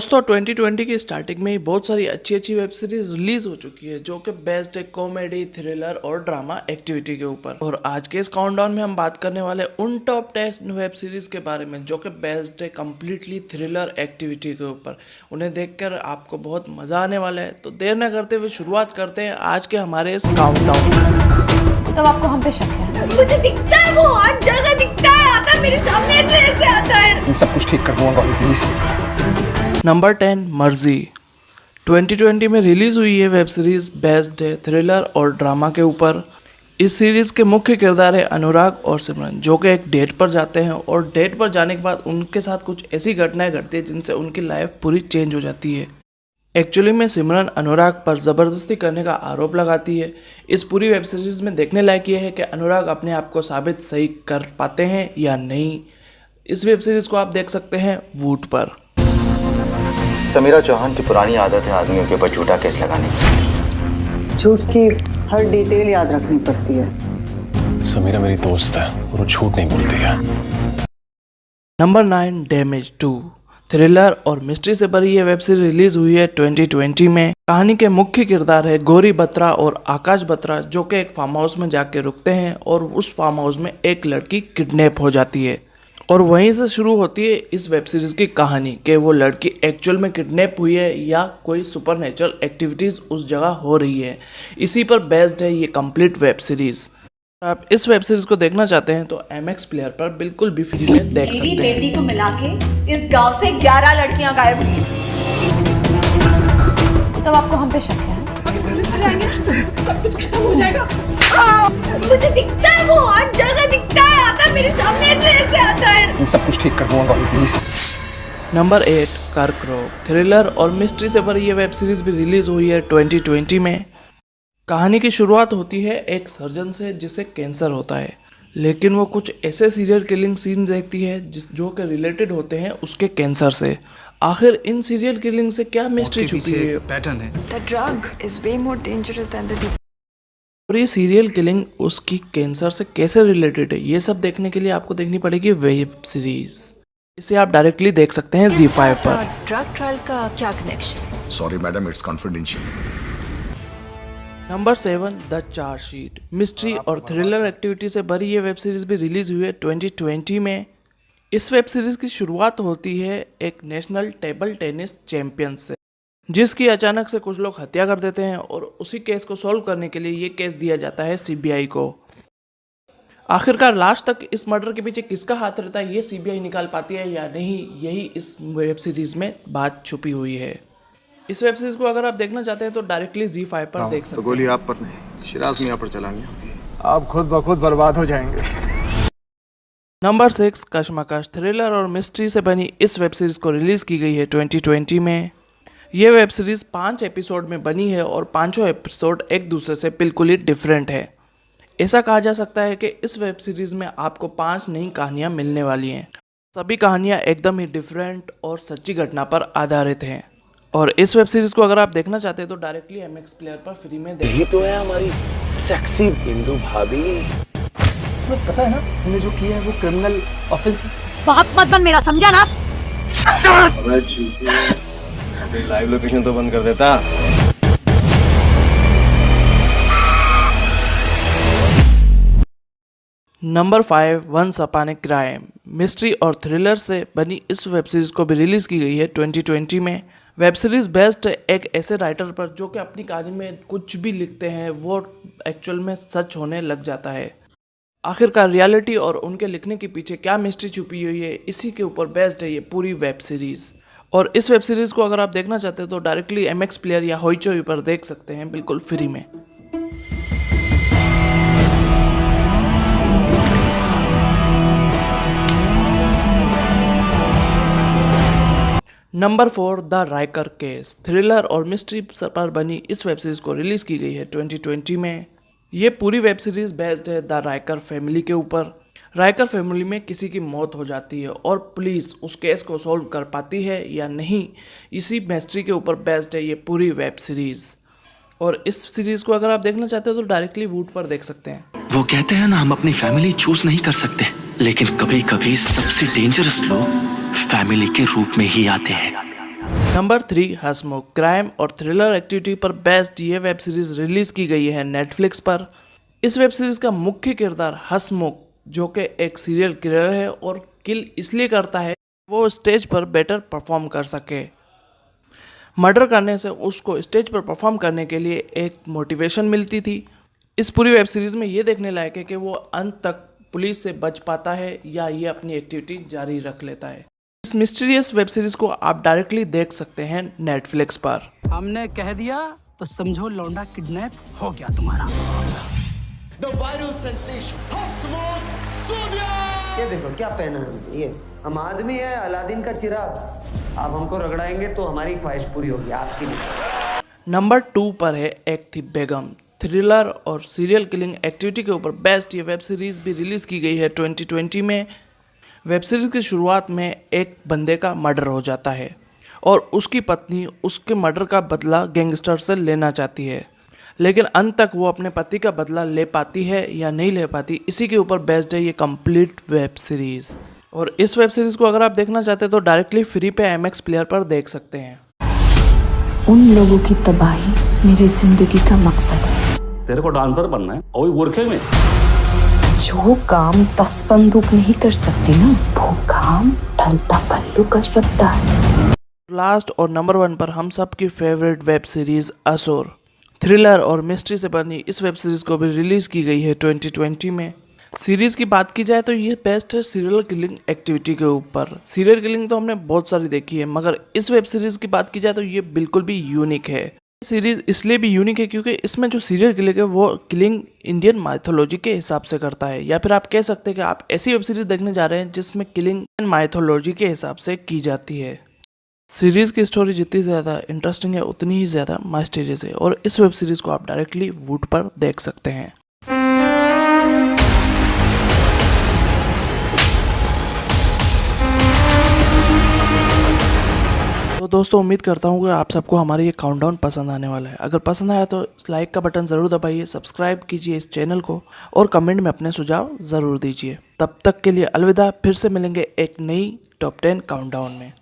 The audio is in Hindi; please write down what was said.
दोस्तों 2020 की स्टार्टिंग में ही बहुत सारी अच्छी वेब सीरीज रिलीज हो चुकी है जो कि बेस्ड है कॉमेडी, थ्रिलर और ड्रामा एक्टिविटी के ऊपर। और आज के इस काउंटडाउन में हम बात करने वाले उन टॉप 10 वेब सीरीज के बारे में जो कि बेस्ड है कम्प्लीटली थ्रिलर एक्टिविटी के ऊपर। उन्हें देखकर आपको बहुत मजा आने वाला है। तो देर न करते हुए शुरुआत करते हैं आज के हमारे इस काउंटडाउन। तो आपको हम पे शक है? मुझे दिखता है, वो हर जगह दिखता है, आता है मेरे सामने, ऐसे आता है। सब कुछ ठीक कर दूंगा प्लीज। नंबर 10 मर्जी 2020 में रिलीज हुई है वेब सीरीज बेस्ड है थ्रिलर और ड्रामा के ऊपर। इस सीरीज के मुख्य किरदार है अनुराग और सिमरन जो कि एक डेट पर जाते हैं और डेट पर जाने के बाद उनके साथ कुछ ऐसी घटनाएं घटती है जिनसे उनकी लाइफ पूरी चेंज हो जाती है। एक्चुअली में सिमरन अनुराग पर ज़बरदस्ती करने का आरोप लगाती है। इस पूरी वेब सीरीज में देखने लायक ये है कि अनुराग अपने आप को साबित सही कर पाते हैं या नहीं। इस वेब सीरीज को आप देख सकते हैं वूट पर। समीरा चौहान की पुरानी आदत है आदमियों के ऊपर झूठा केस लगाने की। झूठ की हर डिटेल याद रखनी पड़ती है। समीरा मेरी दोस्त है और वो झूठ नहीं बोलती है। नंबर 9 डैमेज 2 थ्रिलर और मिस्ट्री से भरी ये वेब सीरीज रिलीज हुई है 2020 में। कहानी के मुख्य किरदार है गौरी बत्रा और आकाश बत्रा जो कि एक फार्म हाउस में जाके रुकते हैं और उस फार्म हाउस में एक लड़की किडनैप हो जाती है। और वहीं से शुरू होती है इस वेब सीरीज की कहानी कि वो लड़की एक्चुअल में किडनैप हुई है या कोई सुपरनेचुरल एक्टिविटीज़ उस जगह हो रही है। इसी पर बेस्ड है ये कंप्लीट वेब सीरीज। आप इस वेब सीरीज को देखना चाहते हैं तो MX प्लेयर पर बिल्कुल भी फ्री में देख सकते हैं। बेटी को मिला के इस गांव से 11 लड़कियां गायब हुई। तो आपको हम पे शक है? सब कुछ खत्म हो जाएगा। मुझे दिखता है, वो हर जगह दिखता है, आता है मेरे सामने, ऐसे आता है। सब कुछ ठीक कर दूंगा प्लीज। नंबर 8 कर्करोग थ्रिलर और मिस्ट्री से भरी ये वेब सीरीज भी रिलीज हुई है 2020 में। कहानी की शुरुआत होती है एक सर्जन से जिसे कैंसर होता है, लेकिन वो कुछ ऐसे सीरियल किलिंग सीन देखती है जो कि रिलेटेड होते हैं उसके कैंसर से। आखिर इन सीरियल किलिंग से क्या मिस्ट्री छुपी है? पैटर्न है। The drug is way more dangerous than the disease. और ये सीरियल किलिंग उसकी कैंसर से कैसे रिलेटेड है, ये सब देखने के लिए आपको देखनी पड़ेगी वेब सीरीज। इसे आप डायरेक्टली देख सकते हैं ZEE5 पर। ड्रग ट्रायल का क्या connection? Sorry madam, it's confidential. Number 7 the chargesheet mystery और थ्रिलर एक्टिविटी से भरी ये वेब सीरीज भी रिलीज हुई है 2020 में। इस वेब सीरीज की शुरुआत होती है एक नेशनल टेबल टेनिस चैंपियन से जिसकी अचानक से कुछ लोग हत्या कर देते हैं और उसी केस को सॉल्व करने के लिए ये केस दिया जाता है CBI को। आखिरकार लास्ट तक इस मर्डर के पीछे किसका हाथ रहता है ये CBI निकाल पाती है या नहीं, यही इस वेब सीरीज में बात छुपी हुई है। इस वेब सीरीज को अगर आप देखना चाहते हैं तो डायरेक्टली ZEE5 पर देख सकते हैं। तो गोली आप पर नहीं, शिराज मियां पर चलानी होगी। आप खुद ब खुद बर्बाद हो जाएंगे। नंबर 6 कश्मकश थ्रिलर और मिस्ट्री से बनी इस वेब सीरीज को रिलीज की गई है 2020 में। ये वेब सीरीज 5 एपिसोड में बनी है और पांचों एपिसोड एक दूसरे से बिल्कुल ही डिफरेंट है। ऐसा कहा जा सकता है कि इस वेब सीरीज में आपको 5 नई कहानियां मिलने वाली हैं। सभी कहानियां एकदम ही डिफरेंट और सच्ची घटना पर आधारित हैं। और इस वेब सीरीज को अगर आप देखना चाहते हैं तो डायरेक्टली MX प्लेयर पर फ्री में देख सकते हैं। तो है हमारी सेक्सी बिंदु भाभी। तुम्हें पता है ना तुमने जो किया है वो क्रिमिनल ऑफेंस है। बाप मत बन मेरा, समझा ना? लाइव लोकेशन तो बंद कर देता। Number 5 once upon a crime mystery और थ्रिलर से बनी इस वेब सीरीज को भी रिलीज की गई है 2020 में। वेब सीरीज बेस्ड एक ऐसे राइटर पर जो कि अपनी कहानी में कुछ भी लिखते हैं वो एक्चुअल में सच होने लग जाता है। आखिरकार रियलिटी और उनके लिखने के पीछे क्या मिस्ट्री छुपी हुई है, इसी के ऊपर बेस्ड है ये पूरी वेब सीरीज। और इस वेब सीरीज को अगर आप देखना चाहते हैं तो डायरेक्टली MX प्लेयर या होइचोई पर देख सकते हैं बिल्कुल फ्री में। Number 4 the Raikar case thriller और मिस्ट्री पर बनी इस वेब सीरीज को रिलीज की गई है 2020 में। ये पूरी वेब सीरीज बेस्ड है द राइकर फैमिली के ऊपर। राइकर फैमिली में किसी की मौत हो जाती है और पुलिस उस केस को सॉल्व कर पाती है या नहीं, इसी मिस्ट्री के ऊपर बेस्ड है ये पूरी वेब सीरीज। और इस सीरीज को अगर आप देखना चाहते हो तो डायरेक्टली वूट पर देख सकते हैं। वो कहते हैं ना हम अपनी फैमिली चूज नहीं कर सकते, लेकिन कभी कभी सबसे डेंजरस लोग फैमिली के रूप में ही आते हैं। नंबर 3 हंसमुख क्राइम और थ्रिलर एक्टिविटी पर बेस्ड ये वेब सीरीज रिलीज की गई है नेटफ्लिक्स पर। इस वेब सीरीज का मुख्य किरदार हंसमुख जो कि एक सीरियल किलर है और किल इसलिए करता है वो स्टेज पर बेटर परफॉर्म कर सके। मर्डर करने से उसको स्टेज पर परफॉर्म करने के लिए एक मोटिवेशन मिलती थी। इस पूरी वेब सीरीज में ये देखने लायक है कि वो अंत तक पुलिस से बच पाता है या ये अपनी एक्टिविटी जारी रख लेता है। इस मिस्टीरियस वेब सीरीज को आप डायरेक्टली देख सकते हैं नेटफ्लिक्स पर। हमने कह दिया तो समझो लौंडा किडनैप हो गया तुम्हारा। ये देखो क्या पहना है, ये हम आदमी है अलादीन का चिराग। आप हमको रगड़ाएंगे तो हमारी ख्वाहिश पूरी होगी, आपकी नहीं। नंबर 2 पर है एक थी बेगम। थ्रिलर और सीरियल किलिंग एक्टिविटी के ऊपर बेस्ड ये वेब सीरीज भी रिलीज की गई है 2020 में। वेब सीरीज की शुरुआत में एक बंदे का मर्डर हो जाता है और उसकी पत्नी उसके मर्डर का बदला गैंगस्टर से लेना चाहती है, लेकिन अंत तक वो अपने पति का बदला ले पाती है या नहीं ले पाती, इसी के ऊपर बेस्ड है ये कंप्लीट वेब सीरीज। और इस वेब सीरीज को अगर आप देखना चाहते हैं तो डायरेक्टली फ्री पे MX प्लेयर पर देख सकते हैं। उन लोगों की तबाही मेरी जिंदगी का मकसद है। तेरे को डांसर बनना है और बुरखे में। जो काम 10 बंदूक नहीं कर सकती ना, वो काम ढलता पल्लू कर सकता है। लास्ट और नंबर 1 पर हम सब की फेवरेट वेब सीरीज असुर। थ्रिलर और मिस्ट्री से बनी इस वेब सीरीज को भी रिलीज की गई है 2020 में। सीरीज की बात की जाए तो ये बेस्ट है सीरियल किलिंग एक्टिविटी के ऊपर। सीरियल किलिंग तो हमने बहुत सारी देखी है, मगर इस वेब सीरीज की बात की जाए तो ये बिल्कुल भी यूनिक है। सीरीज इसलिए भी यूनिक है क्योंकि इसमें जो सीरियल किलिंग है वो किलिंग इंडियन माइथोलॉजी के हिसाब से करता है, या फिर आप कह सकते हैं कि आप ऐसी वेब सीरीज देखने जा रहे हैं जिसमें किलिंग माइथोलॉजी के हिसाब से की जाती है। सीरीज की स्टोरी जितनी ज़्यादा इंटरेस्टिंग है उतनी ही ज़्यादा माइस्टीरियस है और इस वेब सीरीज को आप डायरेक्टली वूट पर देख सकते हैं। तो दोस्तों उम्मीद करता हूँ कि आप सबको हमारा ये काउंटडाउन पसंद आने वाला है। अगर पसंद आया तो लाइक का बटन ज़रूर दबाइए, सब्सक्राइब कीजिए इस चैनल को और कमेंट में अपने सुझाव ज़रूर दीजिए। तब तक के लिए अलविदा, फिर से मिलेंगे एक नई टॉप 10 काउंटडाउन में।